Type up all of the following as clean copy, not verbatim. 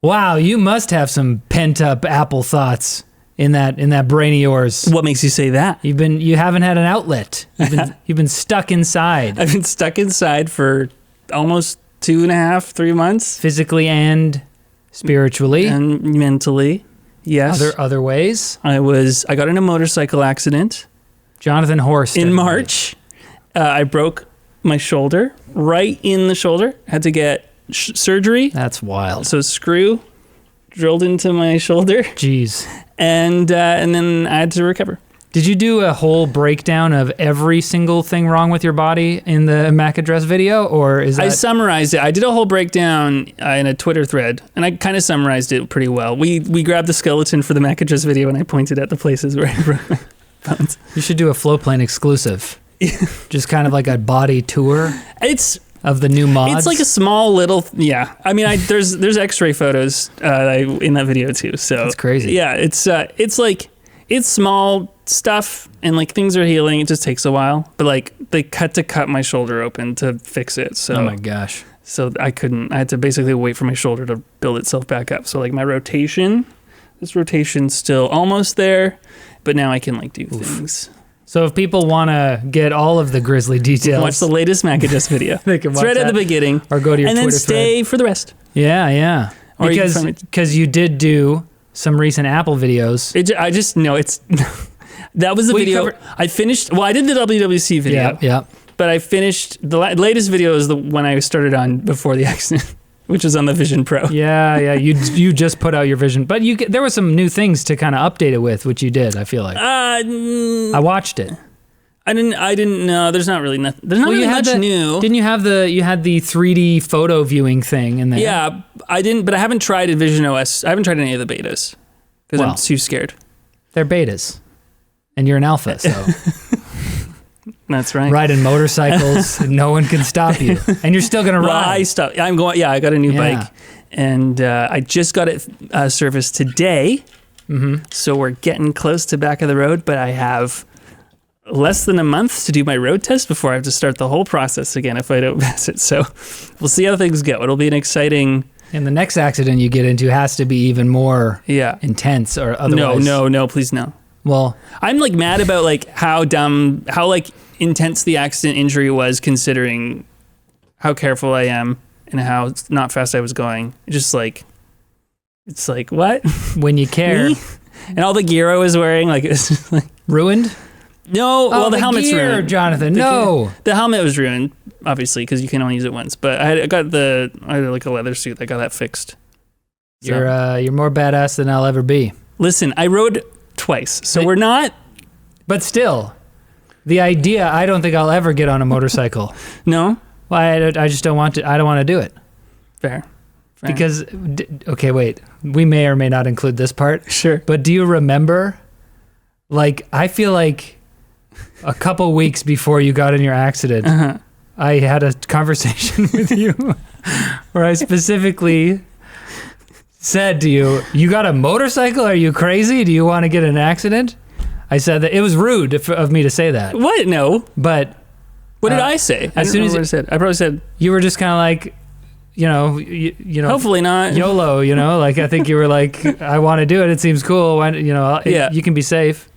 Wow, you must have some pent up Apple thoughts in that brain of yours. What makes you say that? You haven't had an outlet. You've been stuck inside. I've been stuck inside for almost 2.5, 3 months. Physically and spiritually. And mentally. Yes. Other ways. I got in a motorcycle accident. Jonathan Horst. In March. I broke my shoulder, right in the shoulder. Had to get surgery. That's wild. So a screw drilled into my shoulder. Jeez. And then I had to recover. Did you do a whole breakdown of every single thing wrong with your body in the MAC address video, or is that... I summarized it. I did a whole breakdown in a Twitter thread, and I kind of summarized it pretty well. We grabbed the skeleton for the MAC address video, and I pointed at the places where I broke my bones. You should do a Flowplane exclusive. Just kind of like a body tour. Of the new mods. It's like a small little, yeah. I mean, there's X-ray photos in that video too. So that's crazy. Yeah, it's small stuff and like things are healing. It just takes a while. But like they had to cut my shoulder open to fix it. So oh my gosh. So I had to basically wait for my shoulder to build itself back up. So like this rotation's still almost there, but now I can like do things. So if people want to get all of the grisly details, watch the latest Mac Adjust video. They can watch it's right that. at the beginning, or go to your and Twitter then stay thread. for the rest. Yeah. Because you did do some recent Apple videos. I just know it's that was the video I finished. Well, I did the WWDC video. Yeah. But I finished the latest video is the one I started on before the accident. Which is on the Vision Pro. Yeah. You just put out your Vision, but there were some new things to kind of update it with, which you did. I feel like I watched it. I didn't know. There's not really nothing. There's not really much new. Didn't you have you had the 3D photo viewing thing in there? Yeah, I didn't. But I haven't tried Vision OS. I haven't tried any of the betas because I'm too scared. They're betas, and you're an alpha, so. That's right. Riding motorcycles, no one can stop you, and you're still gonna ride. I stopped. I'm going. Yeah, I got a new bike, and I just got it serviced today. Mm-hmm. So we're getting close to back of the road, but I have less than a month to do my road test before I have to start the whole process again if I don't pass it. So we'll see how things go. It'll be an exciting. And the next accident you get into has to be even more intense, or otherwise. No, please no. Well, I'm like mad about like how like intense the accident injury was, considering how careful I am and how not fast I was going. It's like what? When you care. And all the gear I was wearing, like it's just like ruined. No, well the helmet's gear, ruined. Jonathan. The helmet was ruined, obviously, because you can only use it once. But I had like a leather suit. I got that fixed. So. You're more badass than I'll ever be. Listen, I rode twice, so we're not. But still, the idea. I don't think I'll ever get on a motorcycle. No. Well, I just don't want to. I don't want to do it. Fair. Because okay, wait. We may or may not include this part. Sure. But do you remember? Like, I feel like a couple weeks before you got in your accident, I had a conversation with you where I specifically said to you, "You got a motorcycle? Are you crazy? Do you want to get in an accident?" I said that. It was rude of me to say that. What? No. But what did I say? As soon as I said, I probably said you were just kind of like, you know, hopefully not YOLO. You know, like I think you were like, I want to do it. It seems cool. Why, you can be safe.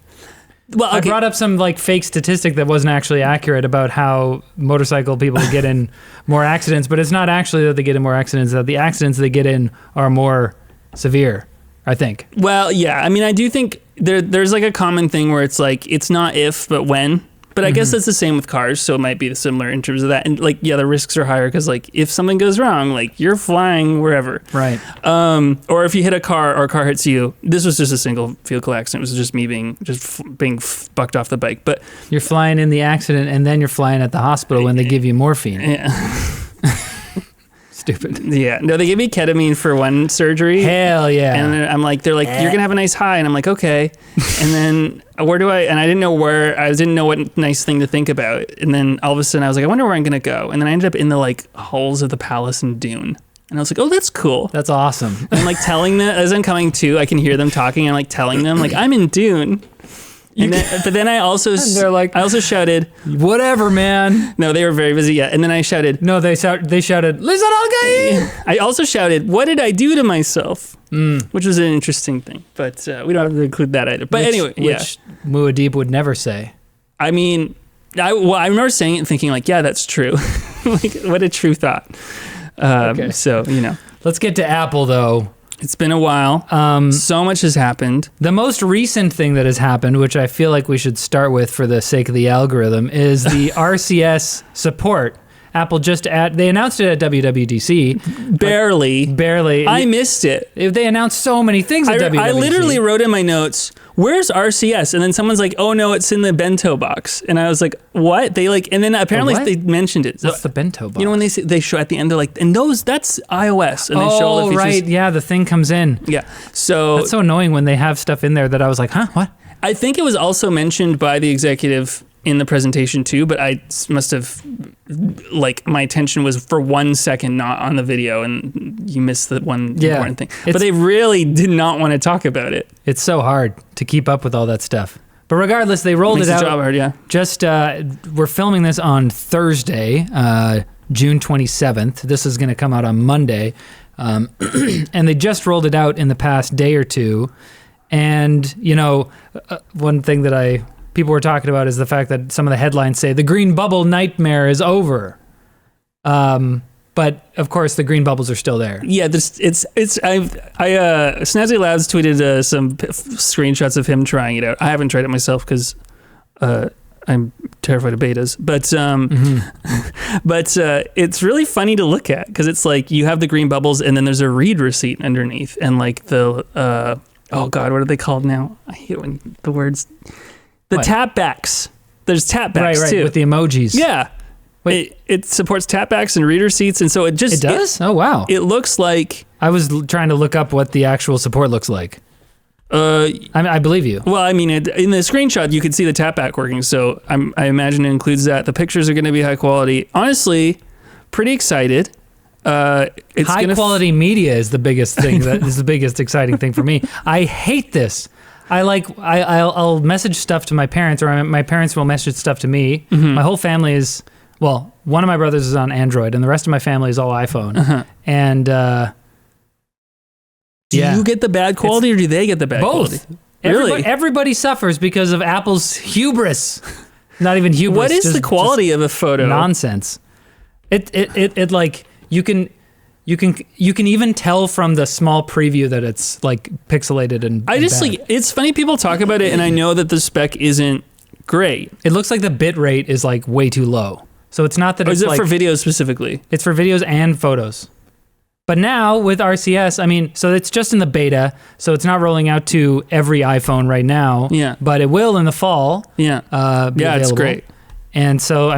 Well, okay. I brought up some like fake statistic that wasn't actually accurate about how motorcycle people get in more accidents, but it's not actually that they get in more accidents, that the accidents they get in are more severe, I think. Well, yeah. I mean, I do think there's like a common thing where it's like, it's not if, but when. But I guess that's the same with cars, so it might be similar in terms of that. And like, yeah, the risks are higher because like if something goes wrong, like you're flying wherever. Right. Or if you hit a car or a car hits you, this was just a single vehicle accident. It was just me being bucked off the bike. But you're flying in the accident and then you're flying at the hospital when they give you morphine. Yeah. Stupid. Yeah. No, they gave me ketamine for one surgery. Hell yeah. And then I'm like, they're like, you're going to have a nice high. And I'm like, okay. And then and I didn't know what nice thing to think about. And then all of a sudden I was like, I wonder where I'm going to go. And then I ended up in the like halls of the palace in Dune. And I was like, oh, that's cool. That's awesome. And I'm like telling them, as I'm coming to, I can hear them talking. I'm like telling them like, I'm in Dune. But then I also they're like, I also shouted, whatever, man. no, they were very busy. Yeah, and then I shouted, No, they shouted, Listen, I also shouted, what did I do to myself? Which was an interesting thing, but we don't have to include that either. But anyway, which Muad'Dib would never say. I mean, I remember saying it and thinking like, yeah, that's true. Like, what a true thought. Okay. So, Let's get to Apple, though. It's been a while. So much has happened. The most recent thing that has happened, which I feel like we should start with for the sake of the algorithm, is the RCS support. Apple they announced it at WWDC. Barely. I missed it. They announced so many things at WWDC. I literally wrote in my notes, where's RCS? And then someone's like, oh no, it's in the bento box. And I was like, what? And then apparently they mentioned it. What's the bento box? You know when they show at the end, they're like, and that's iOS. And they show all the features. Right. Yeah, the thing comes in. Yeah. So that's so annoying when they have stuff in there that I was like, huh, what? I think it was also mentioned by the executive in the presentation too, but I must have, my attention was for 1 second not on the video, and you missed the one important thing. But they really did not want to talk about it. It's so hard to keep up with all that stuff. But regardless, they rolled it out. Makes the job hard, yeah. Just, we're filming this on Thursday, June 27th. This is going to come out on Monday. And they just rolled it out in the past day or two. And, one thing that people were talking about is the fact that some of the headlines say the green bubble nightmare is over. But of course the green bubbles are still there. Yeah, Snazzy Labs tweeted some screenshots of him trying it out. I haven't tried it myself because I'm terrified of betas. But it's really funny to look at because it's like you have the green bubbles and then there's a read receipt underneath and like the oh god, what are they called now? I hate when the words. The tapbacks. There's tapbacks too. With the emojis. Yeah. Wait. It supports tapbacks and reader seats, and so it does? Oh wow. It looks like I was trying to look up what the actual support looks like. I believe you. Well, I mean, in the screenshot, you could see the tapback working, so I imagine it includes that. The pictures are going to be high quality. Honestly, pretty excited. It's high quality media is the biggest thing. That is the biggest exciting thing for me. I hate this. I'll message stuff to my parents, or my parents will message stuff to me. Mm-hmm. My whole family is, one of my brothers is on Android, and the rest of my family is all iPhone. Uh-huh. And do you get the bad quality, or do they get the bad quality? Both. Really? Everybody suffers because of Apple's hubris. Not even hubris. What is the quality of a photo? Nonsense. It like you can even tell from the small preview that it's like pixelated and bad. It's funny people talk about it and I know that the spec isn't great. It looks like the bit rate is like way too low. So it's not that it's for videos specifically? It's for videos and photos. But now with RCS, so it's just in the beta, so it's not rolling out to every iPhone right now. Yeah. But it will in the fall. Yeah. It's great. And so,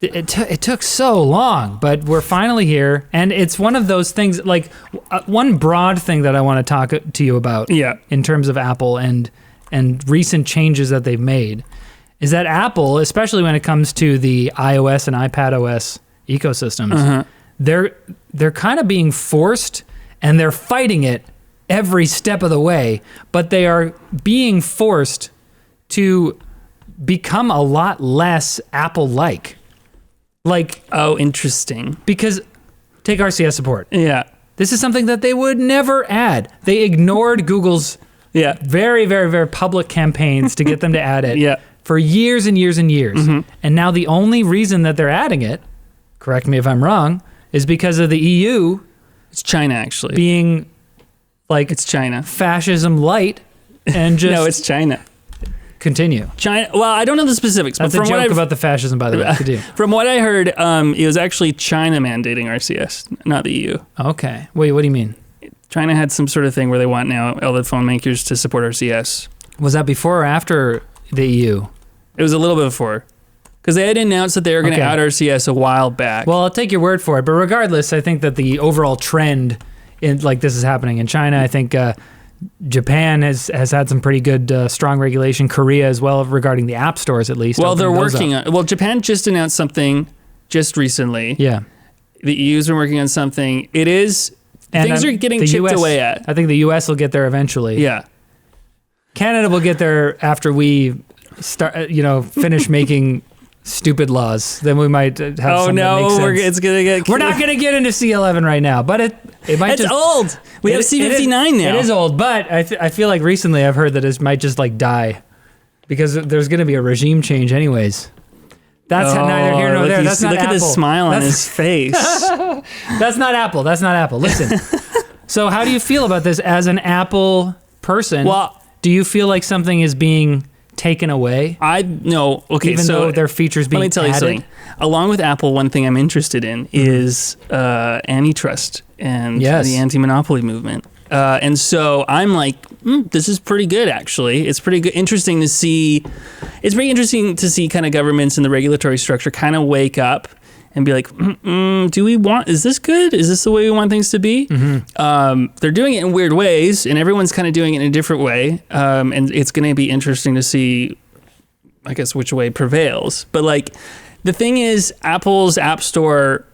it took so long, but we're finally here, and it's one of those things. Like one broad thing that I want to talk to you about, in terms of Apple and recent changes that they've made, is that Apple, especially when it comes to the iOS and iPadOS ecosystems, they're kind of being forced, and they're fighting it every step of the way. But they are being forced to become a lot less Apple-like. Oh, interesting. Because take RCS support. Yeah. This is something that they would never add. They ignored Google's very, very, very public campaigns to get them to add it for years and years and years. Mm-hmm. And now the only reason that they're adding it, correct me if I'm wrong, is because of the EU. It's China, actually. Being it's China. Fascism light and just... No, it's China. Continue. China. Well, I don't know the specifics. That's a joke about the fascism, by the way. Continue. From what I heard, it was actually China mandating RCS, not the EU. Okay. Wait, what do you mean? China had some sort of thing where they want now all the phone makers to support RCS. Was that before or after the EU? It was a little bit before. Because they had announced that they were going to add RCS a while back. Well, I'll take your word for it. But regardless, I think that the overall trend in this is happening in China. I think... Japan has had some pretty good strong regulation. Korea as well regarding the app stores, at least. Well, they're working on. Well, Japan just announced something just recently. Yeah, the EU's been working on something. It is things are getting chipped away at. I think the US will get there eventually. Yeah, Canada will get there after we start, finish making stupid laws. Then we might have something that makes sense. It's gonna get. We're not gonna get into C11 right now, but it might. It's old. We have C59 now. It is old, but I feel like recently I've heard that it might just like die because there's gonna be a regime change anyways. That's neither here nor there. That's not Apple. Look at this smile on his face. That's not Apple. That's not Apple. Listen. So how do you feel about this as an Apple person? Well, do you feel like something is being taken away? No. Okay, even though their features being added? Let me tell you something. Along with Apple, one thing I'm interested in is antitrust and the anti-monopoly movement. And so I'm like, this is pretty good, actually. It's pretty good. Interesting to see. It's pretty interesting to see kind of governments and the regulatory structure kind of wake up and be like, is this good? Is this the way we want things to be? Mm-hmm. They're doing it in weird ways, and everyone's kind of doing it in a different way. And it's going to be interesting to see, I guess, which way prevails. But like, the thing is, Apple's App Store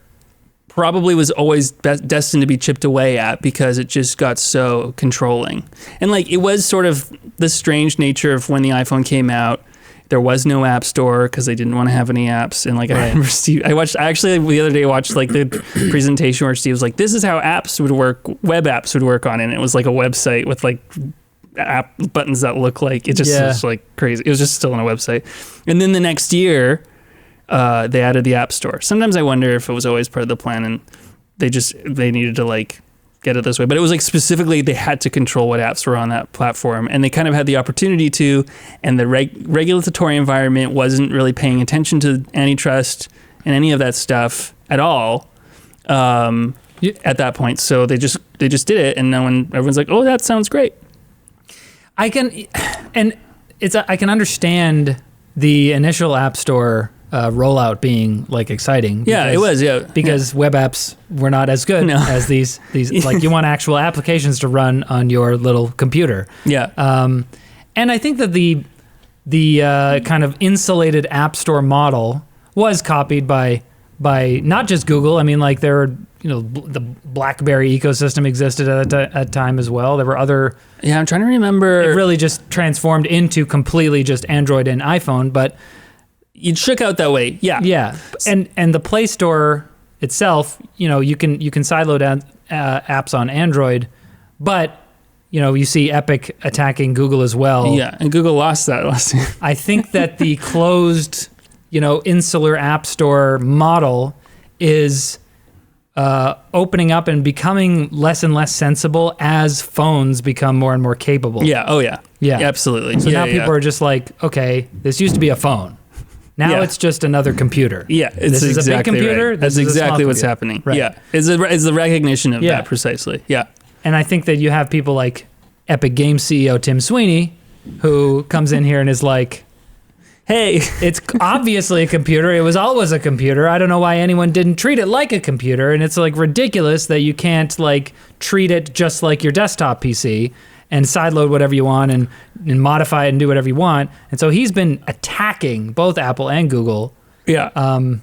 probably was always destined to be chipped away at because it just got so controlling. And like, it was sort of the strange nature of when the iPhone came out. There was no app store because they didn't want to have any apps. And like, I remember Steve, the other day watched like the presentation where Steve was like, this is how apps would work, web apps would work on it. And it was like a website with like app buttons that look like, it just was like crazy. It was just still on a website. And then the next year, they added the app store. Sometimes I wonder if it was always part of the plan and they needed to like get it this way. But it was like specifically they had to control what apps were on that platform, and they kind of had the opportunity to, and the regulatory environment wasn't really paying attention to antitrust and any of that stuff at all at that point. So they just did it, and everyone's like, oh, that sounds great. I can understand the initial app store rollout being like exciting. Because, it was, because web apps were not as good as these like you want actual applications to run on your little computer. Yeah. And I think that the kind of insulated app store model was copied by not just Google. I mean, like there were, the BlackBerry ecosystem existed at that time as well. There were other. Yeah, I'm trying to remember. It really just transformed into completely just Android and iPhone, but it shook out that way. Yeah. Yeah. And the Play Store itself, you can sideload down apps on Android, but you see Epic attacking Google as well. Yeah, and Google lost that last year. I think that the closed, insular app store model is opening up and becoming less and less sensible as phones become more and more capable. Yeah. Oh yeah. Yeah. Absolutely. So now people are just like, okay, this used to be a phone. Now it's just another computer. Yeah, this is a big computer. Right. That's exactly what's happening. Right. Yeah, it's the recognition of that precisely. Yeah, and I think that you have people like Epic Games CEO Tim Sweeney, who comes in here and is like, "Hey, it's obviously a computer. It was always a computer. I don't know why anyone didn't treat it like a computer, and it's like ridiculous that you can't like treat it just like your desktop PC." And sideload whatever you want and modify it and do whatever you want. And so he's been attacking both Apple and Google. Yeah. And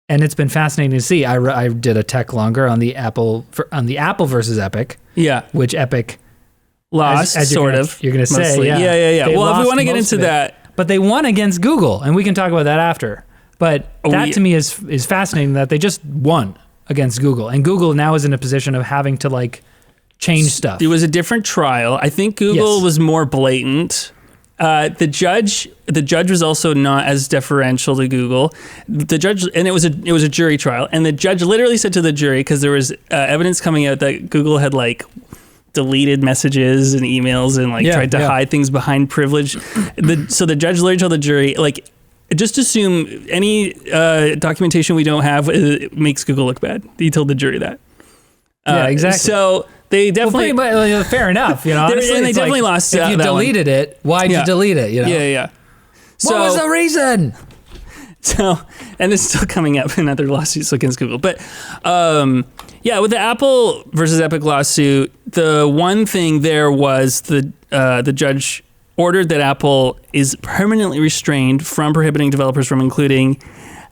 it's been fascinating to see. I did a tech longer on the Apple versus Epic. Yeah. Which Epic lost, as sort of. You're going to say. Mostly. Yeah. Well, if we want to get into that. But they won against Google, and we can talk about that after. But to me is fascinating that they just won against Google. And Google now is in a position of having to like change stuff. It was a different trial. I think Google was more blatant. The judge was also not as deferential to Google. The judge, and it was a jury trial, and the judge literally said to the jury, because there was evidence coming out that Google had like deleted messages and emails and like tried to hide things behind privilege. So the judge literally told the jury, like, just assume any documentation we don't have makes Google look bad. He told the jury that. Yeah, exactly. So they definitely, fair enough. Honestly, and they definitely lost. If you deleted it, why'd you delete it? Yeah. What was the reason? So, and it's still coming up in other lawsuits against Google. But with the Apple versus Epic lawsuit, the one thing there was the judge ordered that Apple is permanently restrained from prohibiting developers from including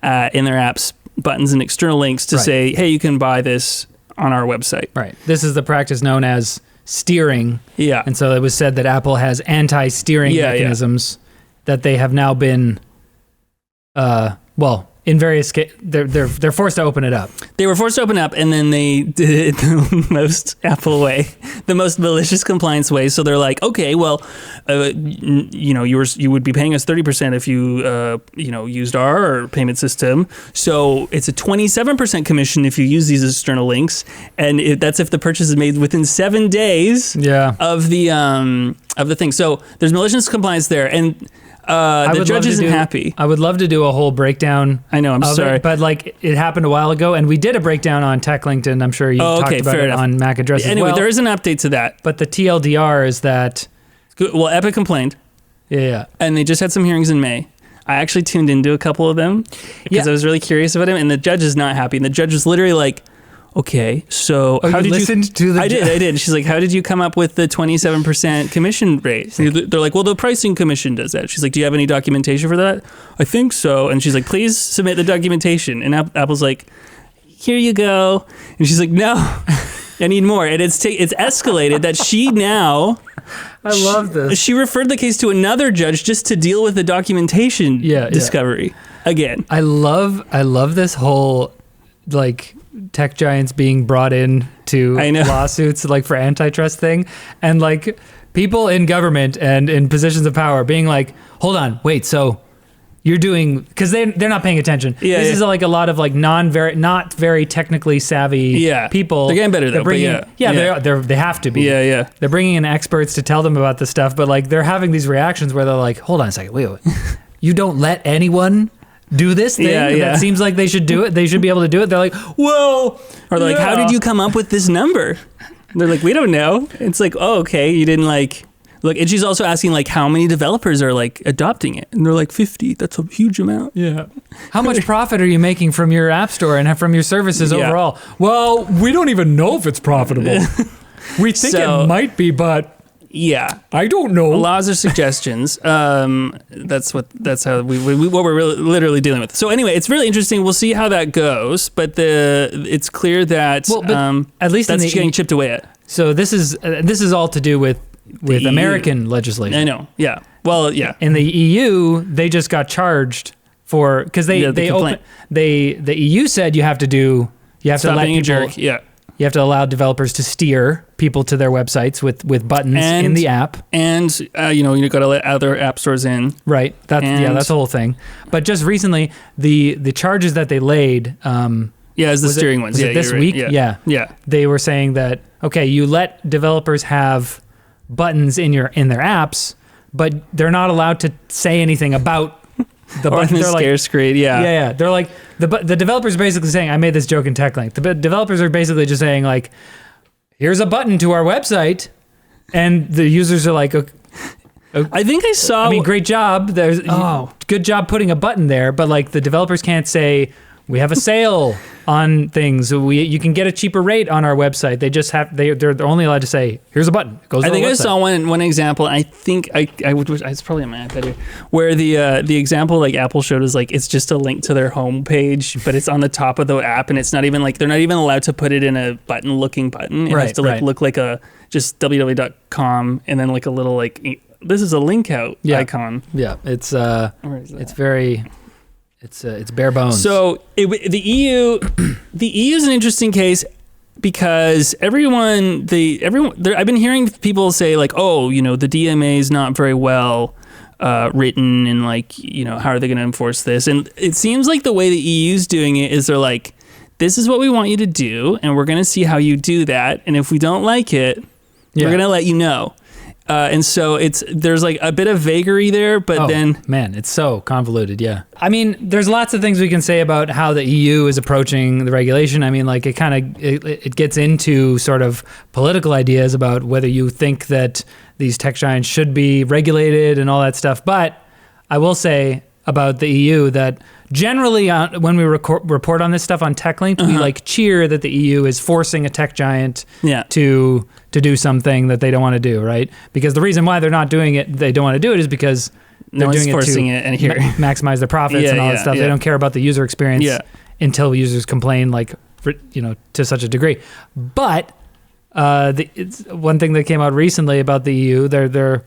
in their apps buttons and external links to say, hey, you can buy this on our website. Right. This is the practice known as steering. Yeah. And so it was said that Apple has anti-steering mechanisms that they have now been, in various cases, they're forced to open it up. They were forced to open up, and then they did it the most Apple way, the most malicious compliance way. So they're like, okay, well, you would be paying us 30% if you used our payment system. So it's a 27% commission if you use these external links, and that's if the purchase is made within 7 days of the thing. So there's malicious compliance there, and the judge isn't happy. I would love to do a whole breakdown. I know, I'm sorry. But it happened a while ago, and we did a breakdown on TalkLinked, and I'm sure you talked about it on Mac Address as well. Anyway, there is an update to that. But the TLDR is that... Well, Epic complained. Yeah. And they just had some hearings in May. I actually tuned into a couple of them because I was really curious about him, and the judge is not happy. And the judge was literally like, okay, so how did you listen to the... I did. She's like, how did you come up with the 27% commission rate? They're like, well, the pricing commission does that. She's like, do you have any documentation for that? I think so. And she's like, please submit the documentation. And Apple's like, here you go. And she's like, no, I need more. And it's escalated that she now... I love this. She referred the case to another judge just to deal with the documentation discovery again. I love this whole tech giants being brought in to lawsuits for antitrust thing, and people in government and in positions of power being like, hold on, wait, so you're doing, because they're not paying attention. This is a lot of not very technically savvy people. They're getting better though. They have to be. They're bringing in experts to tell them about this stuff, but they're having these reactions where they're like, hold on a second, wait. You don't let anyone do this thing that seems like they should do it. They should be able to do it. They're like, well, or they're like, how did you come up with this number? They're like, we don't know. It's like, oh, okay, you didn't look. And she's also asking how many developers are adopting it, and they're like 50. That's a huge amount. Yeah. How much profit are you making from your app store and from your services overall? Well, we don't even know if it's profitable. We think it might be, but. Yeah, I don't know. Laws are suggestions. That's how what we're really, literally dealing with. So anyway, it's really interesting. We'll see how that goes. But it's clear that at least that's getting chipped away at. So this is all to do with American legislation. I know. Yeah. Well, yeah. In the EU, they just got charged for because the EU said you have to let being a jerk. Yeah. You have to allow developers to steer people to their websites with buttons in the app. And, you got to let other app stores in. Right. That's the whole thing. But just recently, the charges that they laid... as the steering ones. This week? Right. Yeah. They were saying that, okay, you let developers have buttons in their apps, but they're not allowed to say anything about the button. They're scare screen. Yeah. They're like the developers are basically saying, I made this joke in TalkLinked. The developers are basically just saying here's a button to our website, and the users are like, I think I saw. I mean, great job. Good job putting a button there, but the developers can't say, we have a sale on things. You can get a cheaper rate on our website. They just they're only allowed to say, here's a button. It goes to the website. I saw one example. I think it's probably on my iPad here, where the example Apple showed is it's just a link to their home page, but it's on the top of the app, and it's not even they're not even allowed to put it in a looking button. It has to look like a just www.com and then a little this is a link out icon. Yeah, it's it's very. It's bare bones. So the EU is an interesting case because I've been hearing people say the DMA is not very well written, and how are they going to enforce this? And it seems like the way the EU's doing it is they're like, this is what we want you to do, and we're going to see how you do that, and if we don't like it, we're going to let you know. And so there's a bit of vagary there, but then... Man, it's so convoluted, yeah. I mean, there's lots of things we can say about how the EU is approaching the regulation. I mean, it gets into sort of political ideas about whether you think that these tech giants should be regulated and all that stuff. But I will say about the EU that generally when we report on this stuff on TalkLinked, we cheer that the EU is forcing a tech giant to do something that they don't want to do, right? Because the reason why they're not doing it, they don't want to do it, is because they're doing it to maximize their profits and all that stuff. They don't care about the user experience until users complain to such a degree. But it's one thing that came out recently about the EU. They're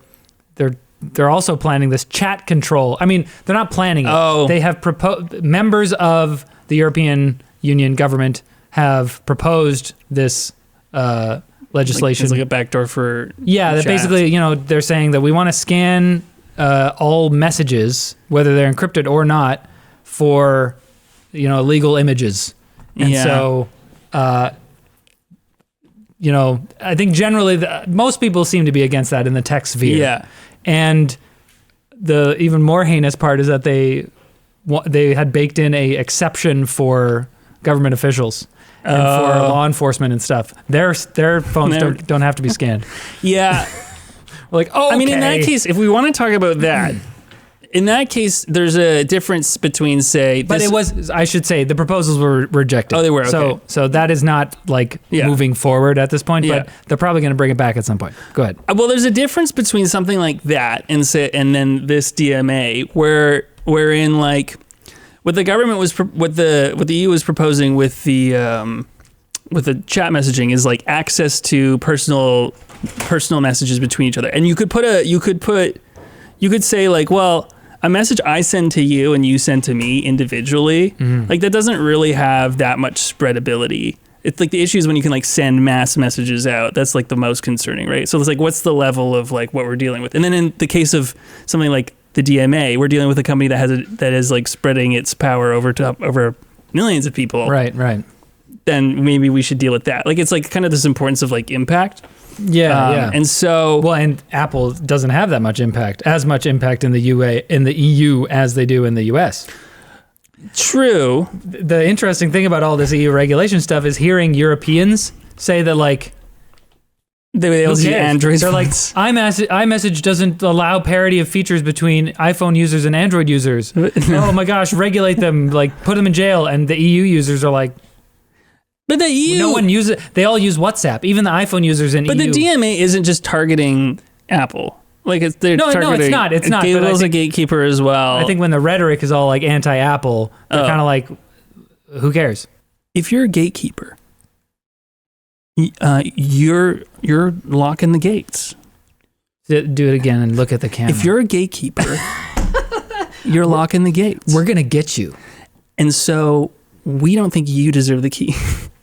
also planning this chat control. I mean, they're not planning it. Oh. They have members of the European Union government have proposed this legislation. It's like a backdoor for that basically, they're saying that we want to scan all messages, whether they're encrypted or not, for illegal images. And so I think generally most people seem to be against that in the tech sphere. Yeah. And the even more heinous part is that they had baked in a exception for government officials and for law enforcement and stuff. Their phones don't have to be scanned. Yeah. We're like, oh, I mean, in that case, if we want to talk about that, in that case, there's a difference between, say... But I should say, the proposals were rejected. Oh, they were, okay. So that is not, moving forward at this point, but they're probably going to bring it back at some point. Go ahead. Well, there's a difference between something like that and then this DMA, wherein, what the government was... What the EU was proposing with the chat messaging is, access to personal messages between each other. And you could say, well... a message I send to you and you send to me individually, that doesn't really have that much spreadability. It's the issue is when you can send mass messages out. That's the most concerning, right? So it's what's the level of what we're dealing with? And then in the case of something like the DMA, we're dealing with a company that is spreading its power over millions of people. Right. Then maybe we should deal with that. It's kind of this importance of impact. Yeah. And so, and Apple doesn't have that much impact, as much impact in the EU as they do in the US. True. The interesting thing about all this EU regulation stuff is hearing Europeans say that they all see Android. They're iMessage doesn't allow parity of features between iPhone users and Android users. Oh my gosh, regulate them, put them in jail. And the EU users are but the EU... No one uses it. They all use WhatsApp, even the iPhone users in EU. But the DMA isn't just targeting Apple. No, it's not. It's not. Google's a gatekeeper as well. I think when the rhetoric is all anti-Apple, they're kind of who cares? If you're a gatekeeper, you're locking the gates. Do it again and look at the camera. If you're a gatekeeper, you're locking the gates. We're going to get you. And so we don't think you deserve the key.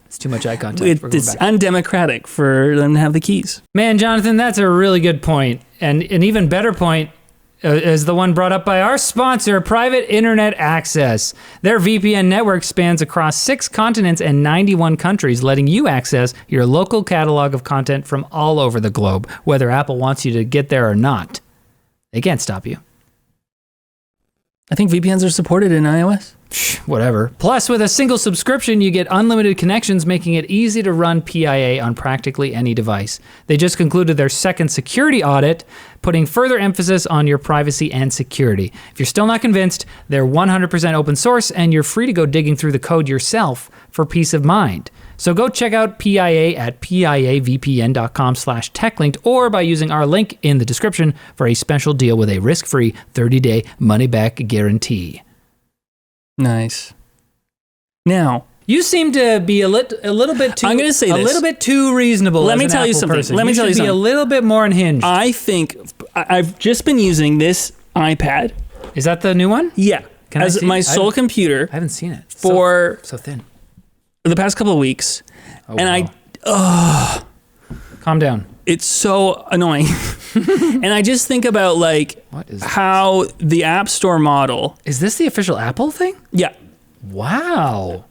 It's too much eye contact. It's undemocratic for them to have the keys. Man, Jonathan, that's a really good point. And an even better point is the one brought up by our sponsor, Private Internet Access. Their VPN network spans across 6 continents and 91 countries, letting you access your local catalog of content from all over the globe, whether Apple wants you to get there or not. They can't stop you. I think VPNs are supported in iOS. Whatever. Plus, with a single subscription, you get unlimited connections, making it easy to run PIA on practically any device. They just concluded their second security audit, putting further emphasis on your privacy and security. If you're still not convinced, they're 100% open source, and you're free to go digging through the code yourself for peace of mind. So go check out PIA at piavpn.com/techlinked or by using our link in the description for a special deal with a risk-free 30-day money-back guarantee. Nice. Now, you seem to be a little bit too. I'm going to say a little bit too reasonable. Let me tell you something. Person. Let me tell you something. Be a little bit more unhinged. I think I've just been using this iPad. Is that the new one? Yeah. As my sole computer. I haven't seen it. For so thin. The past couple of weeks, and wow. Calm down. It's so annoying. And I just think about how the App Store model. Is this the official Apple thing? Yeah. Wow.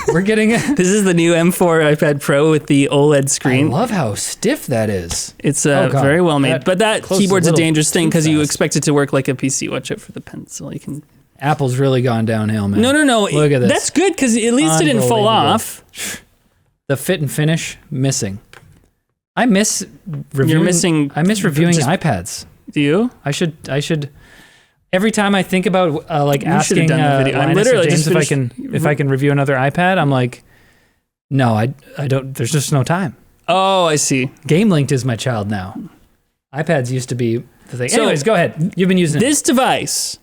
We're getting it. This is the new M4 iPad Pro with the OLED screen. I love how stiff that is. It's very well made. But that keyboard's a dangerous thing because you expect it to work like a PC. Watch out for the pencil. You can. Apple's really gone downhill, man. No. Look at this. That's good because at least it didn't fall off. The fit and finish missing. I miss reviewing iPads. Do you? I should. Every time I think about asking I'm literally James if I can review another iPad, I'm like, no, I don't. There's just no time. Oh, I see. GameLinked is my child now. iPads used to be the thing. So, anyways, go ahead. You've been using this device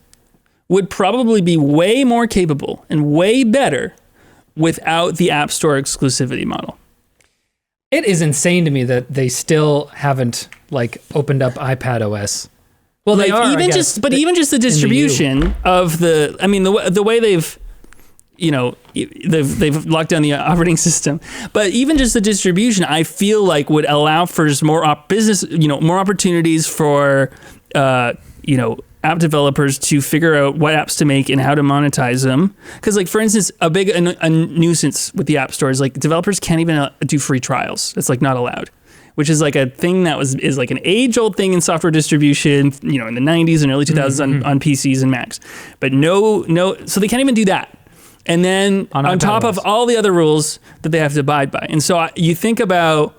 would probably be way more capable and way better without the App Store exclusivity model. It is insane to me that they still haven't like opened up iPad OS. Well, they are, even just the distribution of the. I mean, the way they've locked down the operating system, but even just the distribution, I feel like would allow for more more opportunities for app developers to figure out what apps to make and how to monetize them. Because, like, for instance, a nuisance with the app store is like developers can't even do free trials. It's like not allowed, which is like a thing that is like an age-old thing in software distribution, in the 90s and early 2000s on PCs and Macs. But so they can't even do that. And then on top of all the other rules that they have to abide by. And so you think about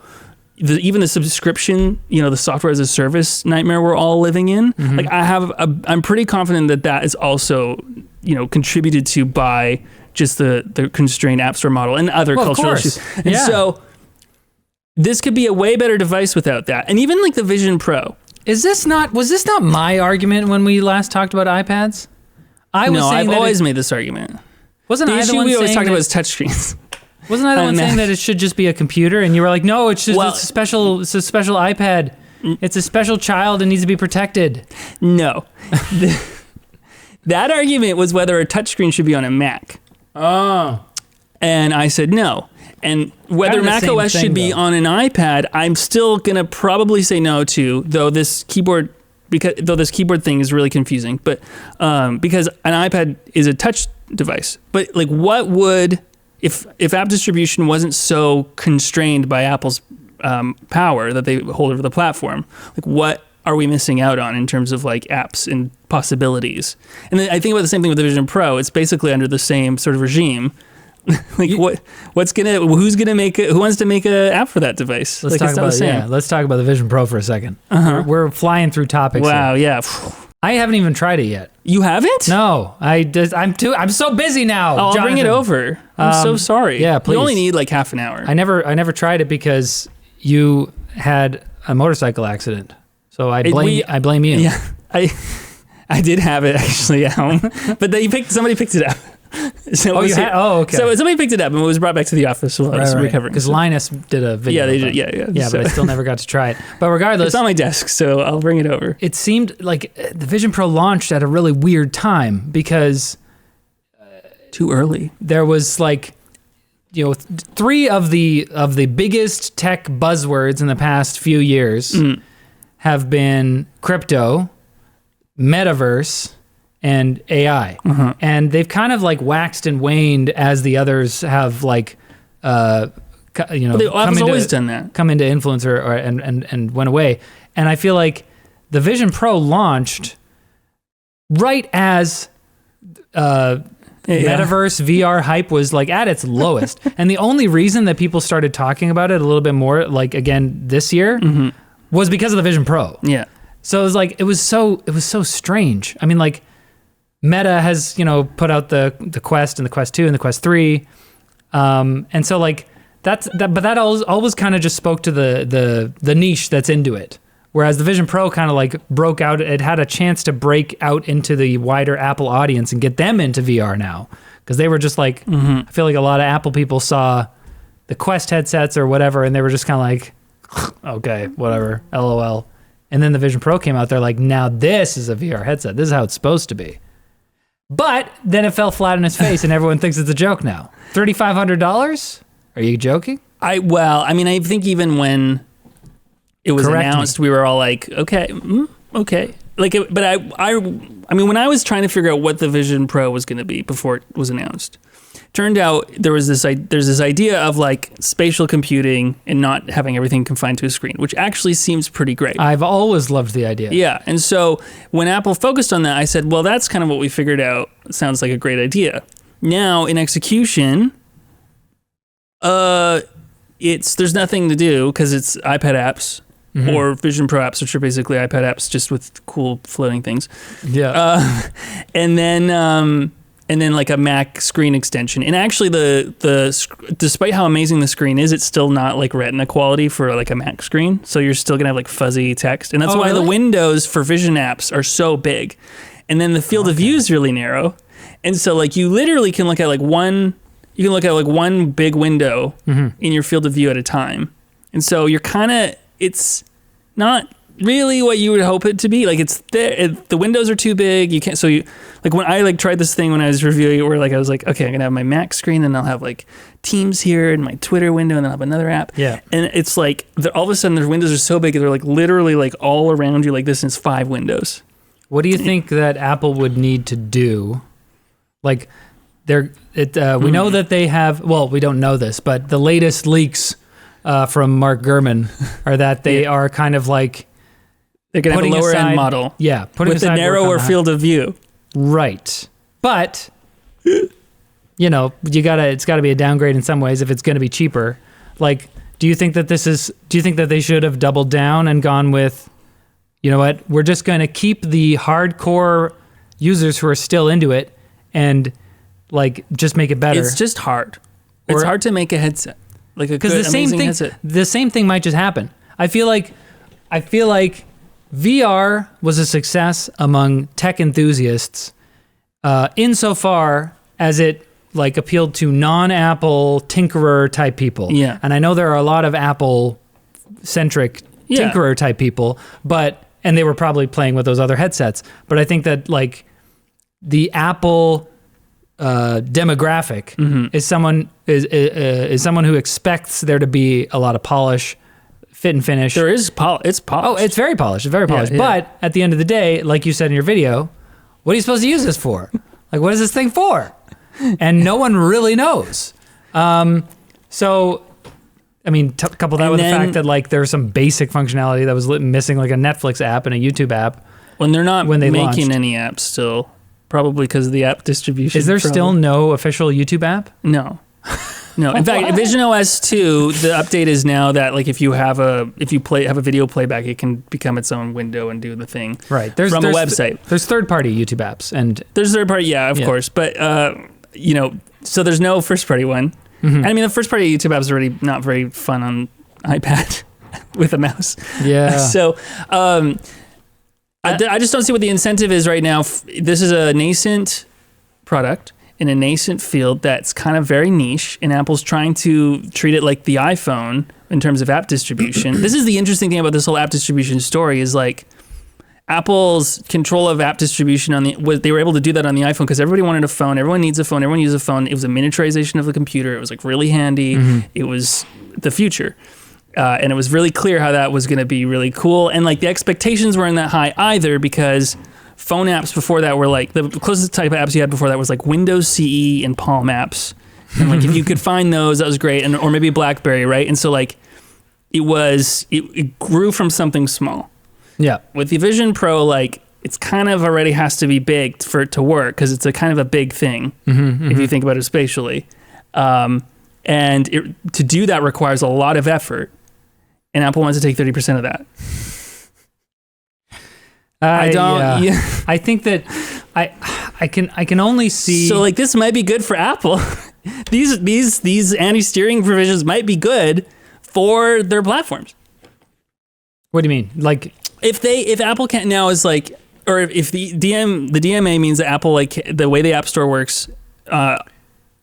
even the subscription, the software as a service nightmare we're all living in. Mm-hmm. Like I'm pretty confident that is also, contributed to by just the constrained App Store model and other cultural issues. And so this could be a way better device without that. And even like the Vision Pro. Was this not my argument when we last talked about iPads? I've always made this argument. Wasn't the I issue the one we always saying talked about is touchscreens? Wasn't I the one saying that it should just be a computer? And you were like, no, it's a special iPad. It's a special child and needs to be protected. No. That argument was whether a touchscreen should be on a Mac. Oh. And I said no. And whether Mac OS should be on an iPad, I'm still going to probably say no to, though this keyboard thing is really confusing. But because an iPad is a touch device. But like what would... If app distribution wasn't so constrained by Apple's power that they hold over the platform, like what are we missing out on in terms of like apps and possibilities? And then I think about the same thing with the Vision Pro. It's basically under the same sort of regime. Like who wants to make an app for that device? Let's talk about the Vision Pro for a second. Uh-huh. We're flying through topics. Wow, here. Yeah. I haven't even tried it yet. You haven't? No, I'm so busy now. I'll bring it over. I'm so sorry. Yeah, please. You only need like half an hour. I never tried it because you had a motorcycle accident. So I blame you. Yeah, I did have it actually at home, but somebody picked it up. So okay. So somebody picked it up and it was brought back to the office while I was recovering. Because Linus did a video. Yeah, they did. Yeah. Yeah, but I still never got to try it. But regardless, it's on my desk, so I'll bring it over. It seemed like the Vision Pro launched at a really weird time because too early. There was like, three of the biggest tech buzzwords in the past few years have been crypto, metaverse, and AI. Uh-huh. And they've kind of like waxed and waned as the others have like, Apple's always done that. Come into influence and went away. And I feel like the Vision Pro launched right as metaverse VR hype was like at its lowest. And the only reason that people started talking about it a little bit more, like again this year, was because of the Vision Pro. Yeah. So it was like it was so strange. I mean, like Meta has put out the Quest and the Quest 2 and the Quest 3, and so like but that always kind of just spoke to the niche that's into it. Whereas the Vision Pro kind of like broke out. It had a chance to break out into the wider Apple audience and get them into VR now, because they were just like I feel like a lot of Apple people saw the Quest headsets or whatever, and they were just kind of like, okay, whatever, LOL. And then the Vision Pro came out. They're like, now this is a VR headset. This is how it's supposed to be. But then it fell flat on its face, and everyone thinks it's a joke now. $3,500? Are you joking? I think even when it was announced, we were all like, okay. Like, but I mean, when I was trying to figure out what the Vision Pro was going to be before it was announced, turned out there's this idea of like spatial computing and not having everything confined to a screen, which actually seems pretty great. I've always loved the idea. Yeah, and so when Apple focused on that, I said, well, that's kind of what we figured out. It sounds like a great idea. Now in execution, there's nothing to do because it's iPad apps. Or Vision Pro apps, which are basically iPad apps just with cool floating things. Yeah. And then like a Mac screen extension. And actually despite how amazing the screen is, it's still not like Retina quality for like a Mac screen. So you're still gonna have like fuzzy text. And that's why the windows for Vision apps are so big. And then the field of view is really narrow. And so like you literally can look at like one big window in your field of view at a time. And so it's not really what you would hope it to be. Like it's there, the windows are too big. You can't, so you, like when I like tried this thing when I was reviewing it where like I was like, okay, I'm gonna have my Mac screen and I'll have like Teams here and my Twitter window and then I'll have another app. Yeah. And it's like all of a sudden the windows are so big they're like literally like all around you like this, and it's 5 windows. What do you think that Apple would need to do? Like we know that they have, well, we don't know this, but the latest leaks from Mark Gurman are that they are kind of like they're going to have a lower end model. Yeah. With a narrower field of view. Right. But, you know, it's got to be a downgrade in some ways if it's going to be cheaper. Like, do you think that they should have doubled down and gone with, you know what, we're just going to keep the hardcore users who are still into it and like just make it better? It's just hard. It's hard to make a headset. Like a good, amazing headset. The same thing might just happen. I feel like VR was a success among tech enthusiasts insofar as it like appealed to non-Apple tinkerer type people. Yeah. And I know there are a lot of Apple-centric tinkerer type people, and they were probably playing with those other headsets. But I think that like the Apple demographic is someone who expects there to be a lot of polish, fit and finish. There is it's polished. Oh, it's very polished. It's very polished. Yeah. But at the end of the day, like you said in your video, what are you supposed to use this for? Like, what is this thing for? And no one really knows. So, I mean, couple that with the fact that like there's some basic functionality that was missing, like a Netflix app and a YouTube app. When they're not making launched. any apps still, probably because of the app distribution. Is there still no official YouTube app? No. No, in fact, Vision OS 2, the update is now that like if you have a video playback, it can become its own window and do the thing. Right. From a website. There's third-party YouTube apps and there's third-party, of course, but you know, so there's no first-party one. Mm-hmm. And I mean, the first-party YouTube apps are already not very fun on iPad with a mouse. Yeah. So I just don't see what the incentive is right now. This is a nascent product in a nascent field that's kind of very niche, and Apple's trying to treat it like the iPhone in terms of app distribution. This is the interesting thing about this whole app distribution story is like Apple's control of app distribution they were able to do that on the iPhone because everybody wanted a phone. Everyone needs a phone. Everyone uses a phone. It was a miniaturization of the computer. It was like really handy. Mm-hmm. It was the future. And it was really clear how that was going to be really cool. And like the expectations weren't that high either because phone apps before that were like, the closest type of apps you had before that was like Windows CE and Palm apps. And like if you could find those, that was great. And or maybe BlackBerry, right? And so like it grew from something small. Yeah. With the Vision Pro, like it's kind of already has to be big for it to work because it's a kind of a big thing if you think about it spatially. And to do that requires a lot of effort. And Apple wants to take 30% of that. I think that I can only see. So like this might be good for Apple. these anti-steering provisions might be good for their platforms. What do you mean? Like if Apple can't now is like, or if the DMA means that Apple like the way the App Store works.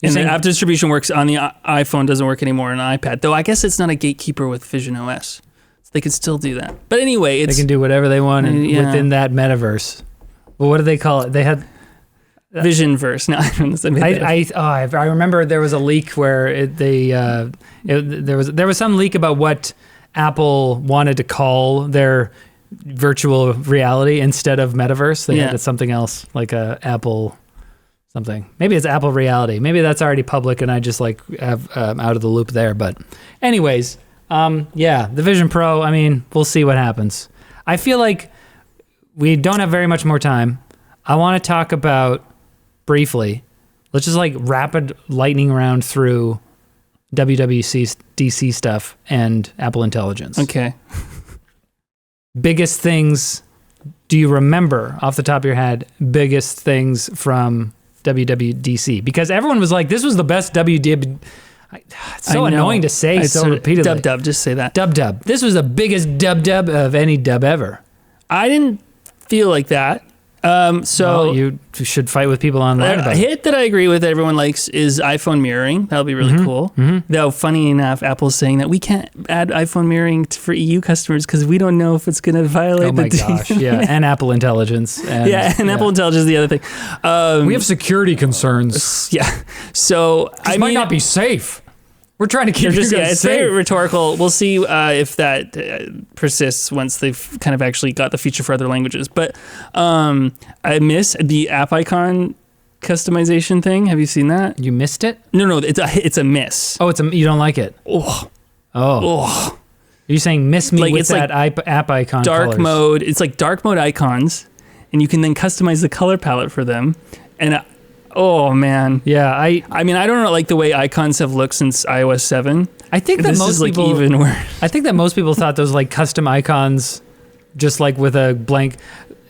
And the app distribution works on the iPhone, doesn't work anymore on an iPad. Though I guess it's not a gatekeeper with Vision OS. So they can still do that. But anyway, they can do whatever they want within that metaverse. Well, what do they call it? They had Visionverse. No, I remember there was a leak where there was some leak about what Apple wanted to call their virtual reality instead of metaverse. They had something else like a Apple. Something. Maybe it's Apple Reality. Maybe that's already public and I just like have out of the loop there. But anyways, the Vision Pro, I mean, we'll see what happens. I feel like we don't have very much more time. I want to talk about briefly, let's just like rapid lightning round through WWDC stuff and Apple Intelligence. Okay. Biggest things, do you remember off the top of your head, biggest things from WWDC? Because everyone was like, this was the best WWDC. It's so annoying to say so repeatedly. Dub, just say that. Dub. This was the biggest dub of any dub ever. I didn't feel like that. So you should fight with people online about a it. hit that I agree with that everyone likes is iPhone mirroring. That'll be really cool. Though, funny enough, Apple's saying that we can't add iPhone mirroring for EU customers because we don't know if it's going to violate Oh my gosh, yeah, and Apple Intelligence. And, Apple Intelligence is the other thing. We have security concerns. Yeah. So It might not be safe. We're trying to keep you guys it's safe. very rhetorical. We'll see if that persists once they've kind of actually got the feature for other languages. But I miss the app icon customization thing. Have you seen that? You missed it? No, it's a miss. Oh, you don't like it? Oh. Are you saying miss me Like, with it's that app icon Dark colors? mode. It's like dark mode icons, and you can then customize the color palette for them. And oh man, Yeah, I mean, I don't like the way icons have looked since iOS 7. I think that This most is like people even worse. I think that most people thought those like custom icons, just like with a blank,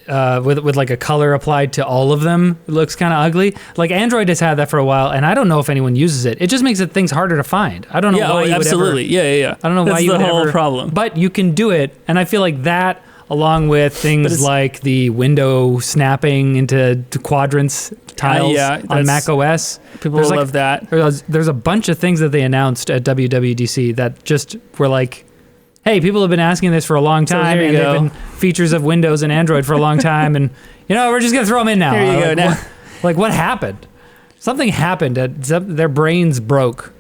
with like a color applied to all of them, it looks kind of ugly. Like Android has had that for a while, and I don't know if anyone uses it. It just makes things harder to find. I don't know Yeah, why you absolutely. would ever. Yeah. I don't know That's why you the would whole ever, problem. But you can do it, and I feel like that, along with things like the window snapping into quadrants tiles on Mac OS. People love that. There's a bunch of things that they announced at WWDC that just were like, hey, people have been asking this for a long time, and they've been features of Windows and Android for a long time, and we're just gonna throw them in now. Here you go now. What happened? Something happened. Their brains broke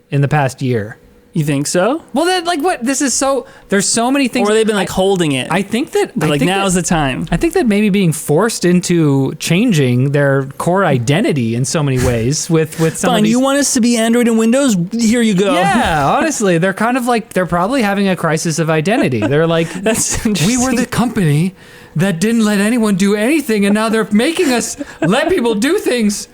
in the past year. You think so? Well, what? This is so. There's so many things. Or they've been holding it. I think that. Now's the time. I think that maybe being forced into changing their core identity in so many ways with some Fine, of these. you want us to be Android and Windows? Here you go. Yeah, honestly, they're kind of like, they're probably having a crisis of identity. They're like, That's we were the company that didn't let anyone do anything, and now they're making us let people do things.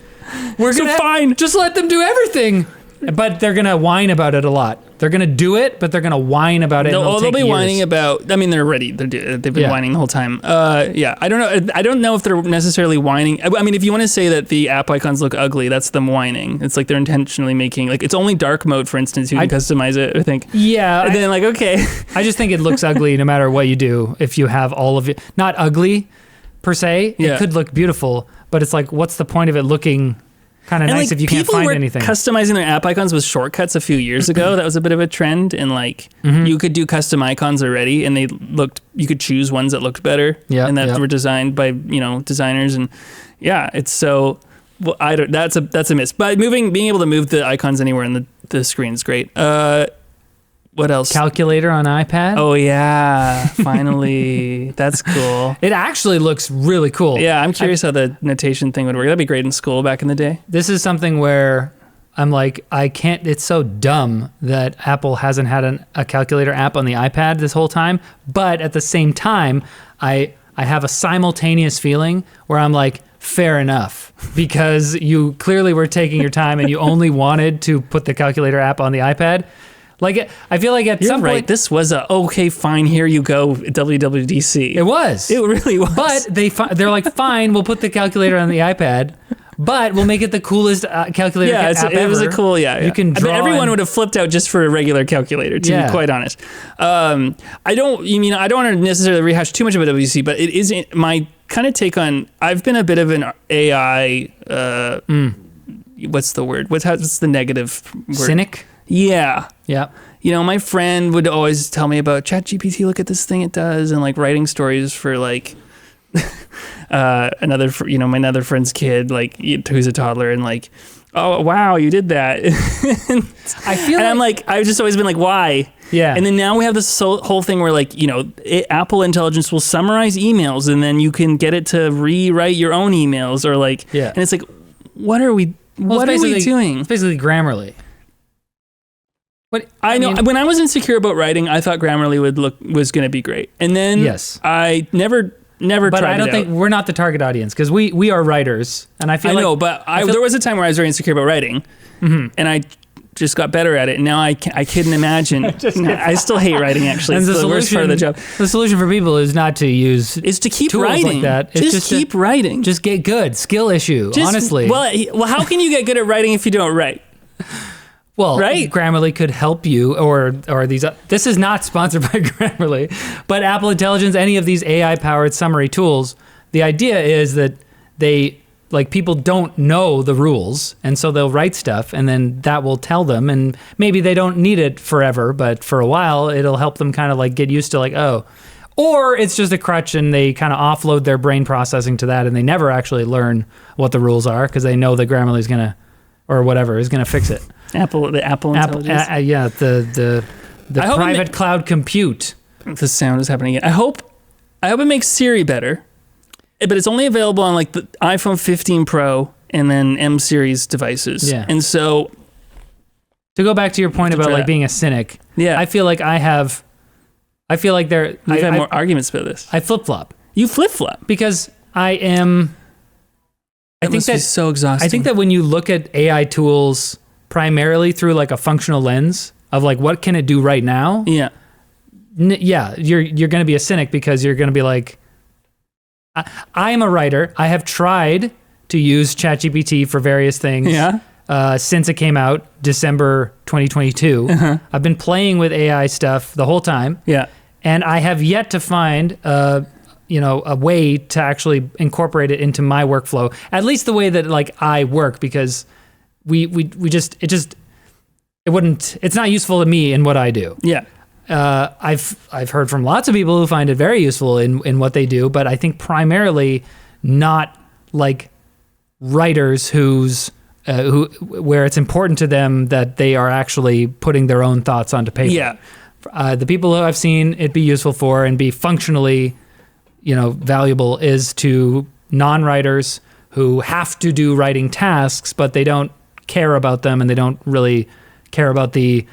We're So gonna fine. just let them do everything. But they're gonna whine about it a lot. They're gonna do it, but they're gonna whine about it. They'll be whining about. I mean, they're ready. They've been whining the whole time. Yeah, I don't know. I don't know if they're necessarily whining. I mean, if you want to say that the app icons look ugly, that's them whining. It's like they're intentionally making, like, it's only dark mode, for instance. You can customize it, I think. Yeah. And then okay. I just think it looks ugly no matter what you do. If you have all of it, not ugly per se. Yeah. It could look beautiful, but it's like, what's the point of it looking kind of nice if you can't find anything? People were customizing their app icons with shortcuts a few years ago. That was a bit of a trend, and you could do custom icons already, and you could choose ones that looked better, and that were designed by designers, and it's so. Well, that's a miss. But being able to move the icons anywhere in the screen is great. What else? Calculator on iPad? Oh yeah, finally. That's cool. It actually looks really cool. Yeah, I'm curious how the notation thing would work. That'd be great in school back in the day. This is something where I'm like, it's so dumb that Apple hasn't had a calculator app on the iPad this whole time. But at the same time, I have a simultaneous feeling where I'm like, fair enough, because you clearly were taking your time and you only wanted to put the calculator app on the iPad. Like, I feel like at some point, this was okay, fine, here you go, WWDC. It was. It really was. But they're like, fine, we'll put the calculator on the iPad, but we'll make it the coolest calculator app ever. It was a cool, You can draw. Everyone would have flipped out just for a regular calculator, to be quite honest. I don't want to necessarily rehash too much about WWDC, but it is my kind of take on. I've been a bit of an AI. What's the word? What's the negative word? Cynic. Yeah. Yeah. My friend would always tell me about ChatGPT. Look at this thing it does, and writing stories for another friend's kid, who's a toddler, and oh wow, you did that. I feel. And I've just always been why? Yeah. And then now we have this whole thing where Apple Intelligence will summarize emails, and then you can get it to rewrite your own emails, or and it's what are we? What are we doing? It's basically Grammarly. But I know when I was insecure about writing, I thought Grammarly was going to be great, and then I never but tried. But I don't think we're not the target audience, because we are writers, and I feel. But there was a time where I was very insecure about writing, and I just got better at it. And now I couldn't imagine. I still hate writing. Actually, it's the worst part of the job. The solution for people is not to use. Is to keep tools writing. Like that. It's just keep writing. Just get good. Skill issue. Honestly. Well, how can you get good at writing if you don't write? Well, right? Grammarly could help you, or these. This is not sponsored by Grammarly, but Apple Intelligence, any of these AI-powered summary tools, the idea is that people don't know the rules, and so they'll write stuff, and then that will tell them, and maybe they don't need it forever, but for a while it'll help them kind of like get used to like, oh, or it's just a crutch and they kind of offload their brain processing to that, and they never actually learn what the rules are because they know that Grammarly is gonna, or whatever, is gonna fix it. The Apple intelligence. The private cloud compute. The sound is happening again. I hope it makes Siri better. But it's only available on like the iPhone 15 Pro and then M series devices. Yeah. And so, to go back to your point about like being a cynic, I feel like we've had more arguments about this. I flip-flop. You flip-flop because I think that's so exhausting. I think that when you look at AI tools primarily through like a functional lens of like what can it do right now? Yeah. You're going to be a cynic because you're going to be like, I am a writer. I have tried to use ChatGPT for various things since it came out, December 2022. I've been playing with AI stuff the whole time. Yeah. And I have yet to find a way to actually incorporate it into my workflow, at least the way that like I work, because it's not useful to me in what I do. Yeah. I've heard from lots of people who find it very useful in what they do, but I think primarily not like writers where it's important to them that they are actually putting their own thoughts onto paper. Yeah. The people who I've seen it be useful for and be functionally, valuable is to non-writers who have to do writing tasks, but they don't care about them and they don't really care about the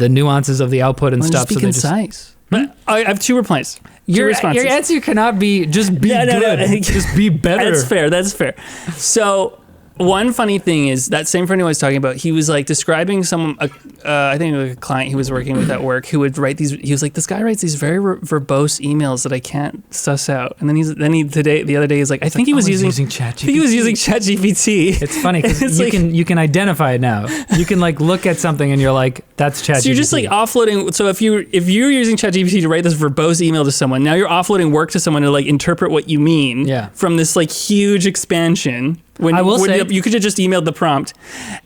nuances of the output and stuff. Just be concise. But I have two replies. Your answer cannot be just be good. No. Just be better. That's fair. So one funny thing is that same friend who I was talking about, he was like describing someone, I think like a client he was working with at work who would write these, he was like, this guy writes these very verbose emails that I can't suss out. And then the other day he's like, I think he was using ChatGPT. He was using ChatGPT. It's funny because you can identify it now. You can like look at something and you're like, that's ChatGPT. So you're just like offloading. So if you're using ChatGPT to write this verbose email to someone, now you're offloading work to someone to like interpret what you mean from this like huge expansion. I will say, you could have just emailed the prompt.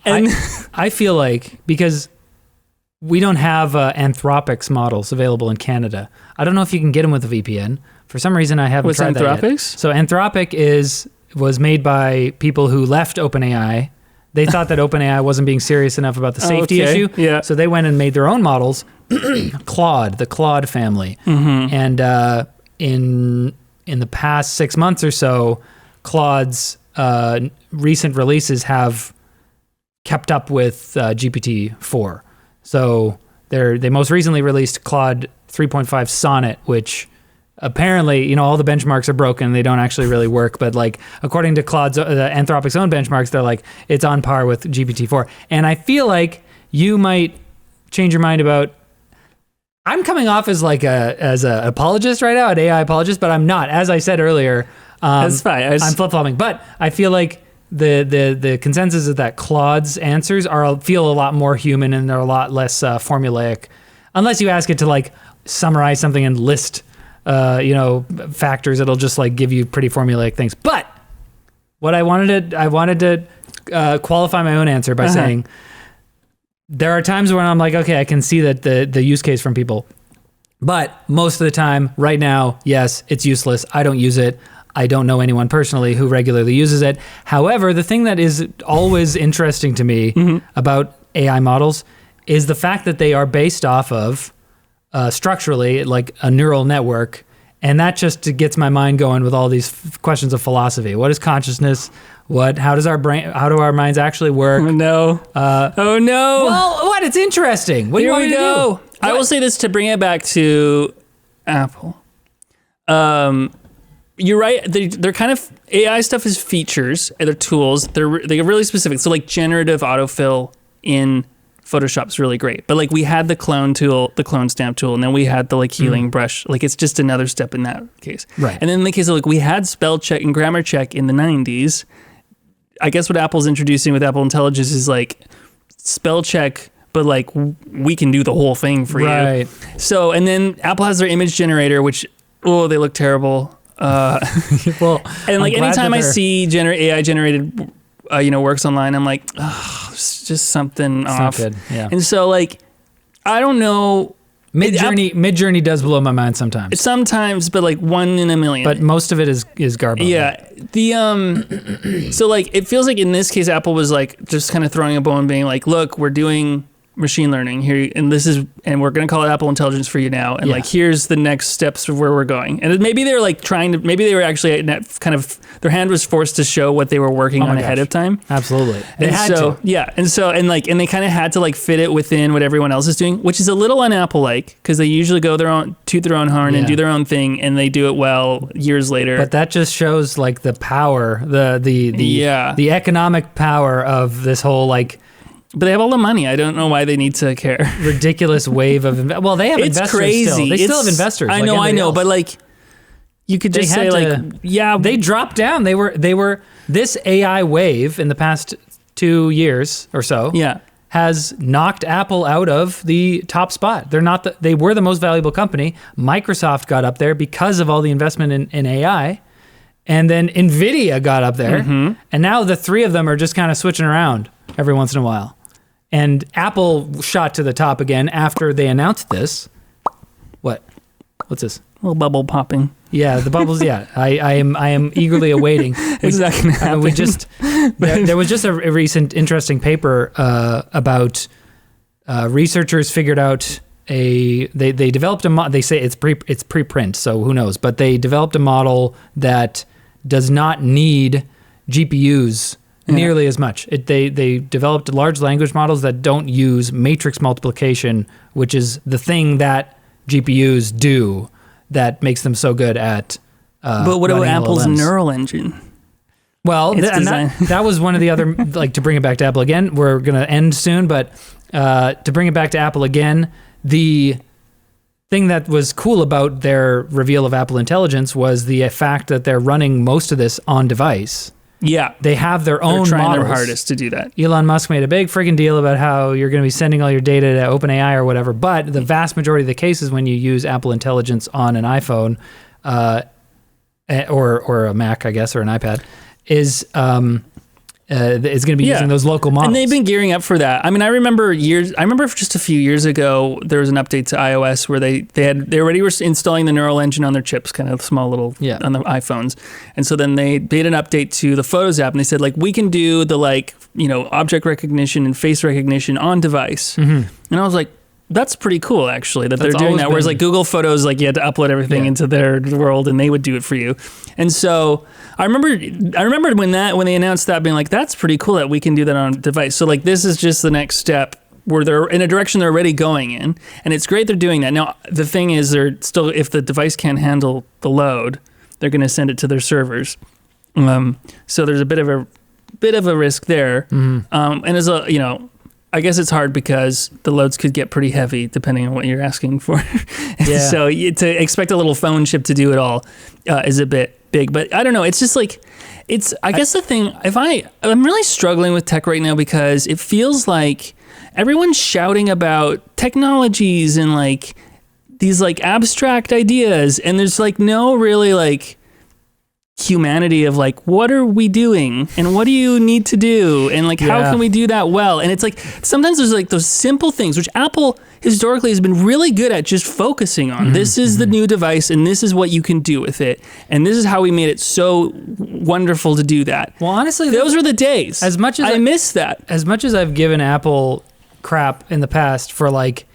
And I feel like because we don't have Anthropic's models available in Canada. I don't know if you can get them with a VPN. For some reason, I haven't tried that yet. What's Anthropic's? So Anthropic was made by people who left OpenAI. They thought that OpenAI wasn't being serious enough about the safety issue. Yeah. So they went and made their own models, the Claude family. Mm-hmm. And in the past 6 months or so, Claude's recent releases have kept up with GPT-4. So they most recently released Claude 3.5 Sonnet, which apparently, all the benchmarks are broken. They don't actually really work. But like according to Anthropic's own benchmarks, they're like it's on par with GPT-4. And I feel like you might change your mind about. I'm coming off as like as a apologist right now, an AI apologist, but I'm not. As I said earlier. That's fine. I'm flip-flopping, but I feel like the consensus is that Claude's answers feel a lot more human and they're a lot less formulaic, unless you ask it to like summarize something and list, factors. It'll just like give you pretty formulaic things. But what I wanted to qualify my own answer by saying there are times when I'm like, okay, I can see that the use case from people, but most of the time, right now, yes, it's useless. I don't use it. I don't know anyone personally who regularly uses it. However, the thing that is always interesting to me about AI models is the fact that they are based off of structurally like a neural network. And that just gets my mind going with all these questions of philosophy. What is consciousness? How do our minds actually work? Oh no. Well, what? It's interesting. What do you want me to do? I will say this to bring it back to Apple. You're right. They're kind of AI stuff is features. They're tools. They're really specific. So like generative autofill in Photoshop is really great. But like we had the clone tool, the clone stamp tool, and then we had the like healing brush. Like it's just another step in that case. Right. And then in the case of like we had spell check and grammar check in the 90s. I guess what Apple's introducing with Apple Intelligence is like spell check, but like we can do the whole thing for you. Right. So and then Apple has their image generator, which they look terrible. Well, And like I'm glad anytime that I they're- see AI generated, works online, I'm like, oh, it's just something it's off. not good. Yeah. And so like, I don't know. Mid-journey does blow my mind sometimes. Sometimes, but like 1 in a million. But most of it is garbage. Yeah. So like it feels like in this case Apple was like just kind of throwing a bone, being like, look, we're doing machine learning here, and we're going to call it Apple Intelligence for you now, and like here's the next steps of where we're going. And maybe they were like maybe they were actually kind of, their hand was forced to show what they were working on ahead of time. Absolutely. They And had so, to. yeah, and they kind of had to like fit it within what everyone else is doing, which is a little un-Apple like, because they usually go toot their own horn and do their own thing, and they do it well years later. But that just shows like the power, the economic power of this whole like But they have all the money. I don't know why they need to care. ridiculous wave of well, they have It's investors crazy. still. They still have investors. I like know, everybody else. but like you could just They say had like, yeah, they dropped down. They were this AI wave in the past 2 years or so. yeah. Has knocked Apple out of the top spot. They were the most valuable company. Microsoft got up there because of all the investment in AI. And then Nvidia got up there. Mm-hmm. And now the three of them are just kind of switching around every once in a while. And Apple shot to the top again after they announced this. What's this? A little bubble popping. Yeah, the bubbles. Yeah, I am eagerly awaiting. Is that going to happen? We just there was just a recent interesting paper about researchers figured out they developed a they say it's preprint, so who knows, but they developed a model that does not need GPUs nearly as much. They developed large language models that don't use matrix multiplication, which is the thing that GPUs do that makes them so good at But what about running Apple's LLMs. neural engine? Well, It's and that was one of the other, like, to bring it back to Apple again, we're going to end soon, but to bring it back to Apple again, the thing that was cool about their reveal of Apple Intelligence was the fact that they're running most of this on device. Yeah. They have their They're own trying models. their hardest to do that. Elon Musk made a big freaking deal about how you're going to be sending all your data to OpenAI or whatever, but the vast majority of the cases when you use Apple Intelligence on an iPhone or a Mac, I guess, or an iPad, is going to be using those local models. And they've been gearing up for that. I mean, I remember just a few years ago, there was an update to iOS where they already were installing the neural engine on their chips, kind of small little on the iPhones. And so then they made an update to the Photos app, and they said, like, we can do the, like, object recognition and face recognition on device. Mm-hmm. And I was like, that's pretty cool, actually, that they're doing that. Whereas like Google Photos, like you had to upload everything into their world and they would do it for you. And so I remember when they announced that, being like, that's pretty cool that we can do that on a device. So like this is just the next step where they're in a direction they're already going in. And it's great they're doing that. Now, the thing is, they're still, if the device can't handle the load, they're going to send it to their servers. So there's a bit of a risk there. Mm-hmm. And as I guess it's hard because the loads could get pretty heavy depending on what you're asking for. Yeah. So to expect a little phone chip to do it all is a bit big. But I don't know. It's just like, I guess the thing, I'm really struggling with tech right now because it feels like everyone's shouting about technologies and like these like abstract ideas. And there's like no really like humanity of like, what are we doing and what do you need to do and like how can we do that well? And it's like sometimes there's like those simple things which Apple historically has been really good at just focusing on. Mm-hmm. This is the new device and this is what you can do with it, and this is how we made it so wonderful to do that. Well, honestly, those were the days. As much as I miss that. As much as I've given Apple crap in the past for like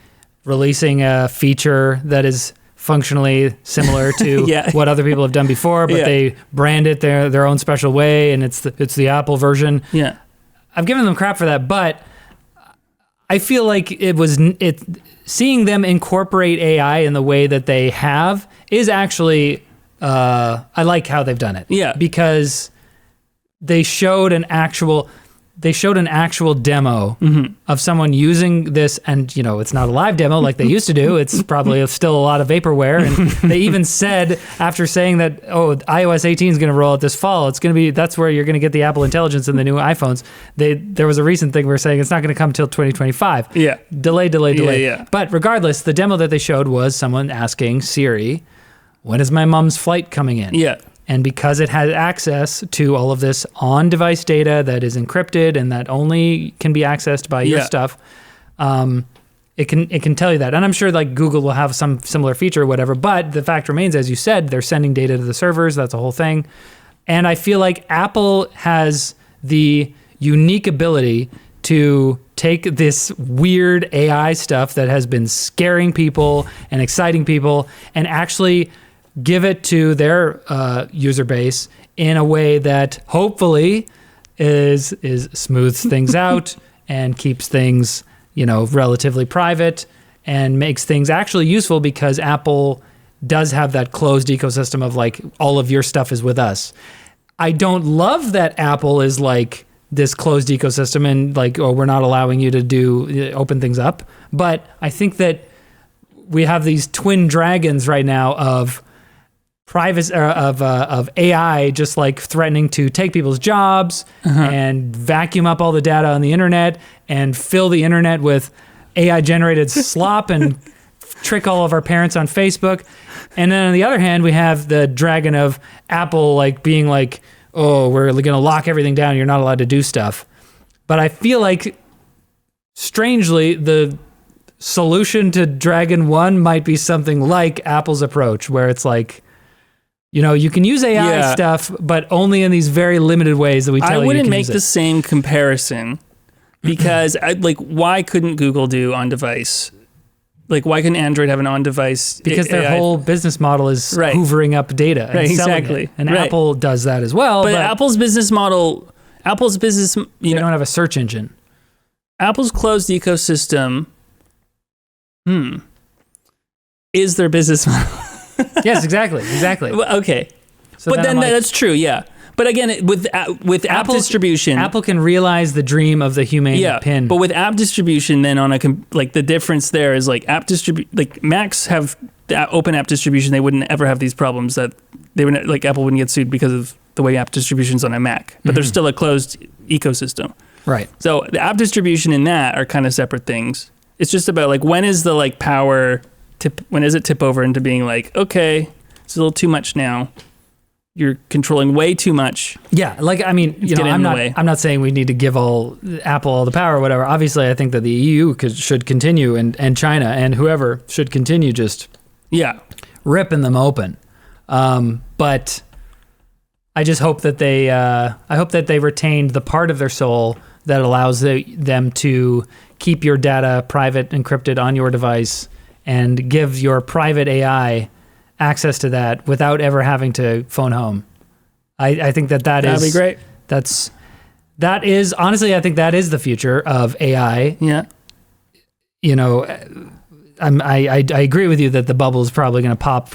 releasing a feature that is functionally similar to what other people have done before, but they brand it their own special way, and it's the Apple version. Yeah, I've given them crap for that, but I feel like seeing them incorporate AI in the way that they have is actually I like how they've done it. Yeah, because they showed an actual demo of someone using this, and it's not a live demo like they used to do. It's probably still a lot of vaporware. And they even said, after saying that, iOS 18 is going to roll out this fall, that's where you're going to get the Apple Intelligence in the new iPhones. There was a recent thing where saying it's not going to come till 2025. Yeah. Delay. Yeah. But regardless, the demo that they showed was someone asking Siri, when is my mom's flight coming in? Yeah. And because it has access to all of this on-device data that is encrypted and that only can be accessed by your stuff, it can tell you that. And I'm sure like Google will have some similar feature or whatever, but the fact remains, as you said, they're sending data to the servers. That's a whole thing. And I feel like Apple has the unique ability to take this weird AI stuff that has been scaring people and exciting people and actually give it to their user base in a way that hopefully is smooths things out and keeps things, relatively private and makes things actually useful, because Apple does have that closed ecosystem of like all of your stuff is with us. I don't love that Apple is like this closed ecosystem and like, oh, we're not allowing you to open things up. But I think that we have these twin dragons right now of privacy, of AI just like threatening to take people's jobs and vacuum up all the data on the internet and fill the internet with AI generated slop and trick all of our parents on Facebook. And then on the other hand, we have the dragon of Apple like being like, oh, we're going to lock everything down. You're not allowed to do stuff. But I feel like strangely, the solution to Dragon 1 might be something like Apple's approach, where it's like, you can use AI stuff, but only in these very limited ways that we tell you. I wouldn't make the same comparison, because why couldn't Google do on-device? Like, why couldn't Android have an on-device? Because their whole business model is hoovering up data and selling it. And Apple does that as well. But Apple's business model, they don't have a search engine. Apple's closed ecosystem, is their business model. Yes, exactly. Okay. So but then that's true, yeah. But again, with app distribution, Apple can realize the dream of the humane pin. But with app distribution, then the difference there is like Macs have the open app distribution. They wouldn't ever have these problems that they would Apple wouldn't get sued because of the way app distribution's on a Mac. But there's still a closed ecosystem. Right. So the app distribution and that are kind of separate things. It's just about like when is the power tip? When does it tip over into being like, okay, it's a little too much now. You're controlling way too much. Yeah, I'm not saying we need to give Apple all the power or whatever. Obviously, I think that the EU should continue and China and whoever should continue just ripping them open. But I just hope that they retained the part of their soul that allows them to keep your data private, encrypted on your device, and give your private AI access to that without ever having to phone home. I think that'd be great. That is honestly, I think that is the future of AI. Yeah. I agree with you that the bubble is probably going to pop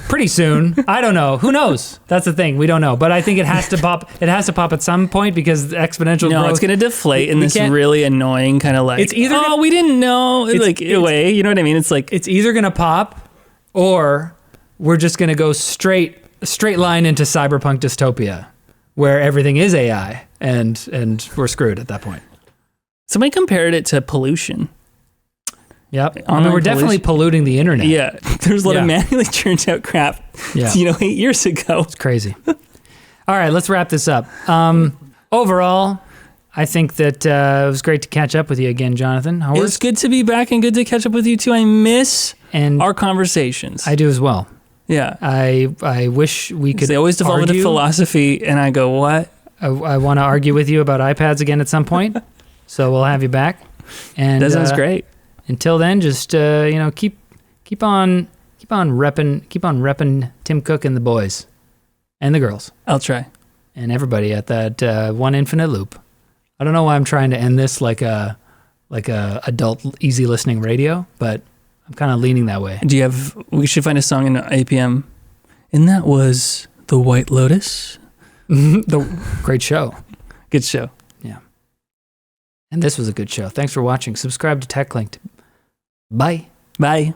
pretty soon. I don't know. Who knows? That's the thing. We don't know. But I think it has to pop. It has to pop at some point, because exponential growth. It's going to deflate in this really annoying kind of like, it's either we didn't know. Way, you know what I mean? It's like, it's either going to pop, or we're just going to go straight line into cyberpunk dystopia, where everything is AI and we're screwed at that point. Somebody compared it to pollution. Yep. We're definitely polluting the internet. Yeah. There's a lot of manually churned out crap, 8 years ago. It's crazy. All right, let's wrap this up. Overall, I think that it was great to catch up with you again, Jonathan. Horst. It's good to be back and good to catch up with you too. I miss our conversations. I do as well. Yeah. I wish we could. They always devolve into philosophy, and I go, what? I want to argue with you about iPads again at some point, so we'll have you back. And that sounds great. Until then, just keep on repping Tim Cook and the boys, and the girls. I'll try. And everybody at that One Infinite Loop. I don't know why I'm trying to end this like a adult easy listening radio, but I'm kind of leaning that way. We should find a song in APM. And that was The White Lotus. Great show. Good show. Yeah. And this was a good show. Thanks for watching. Subscribe to TalkLinked. Bye. Bye.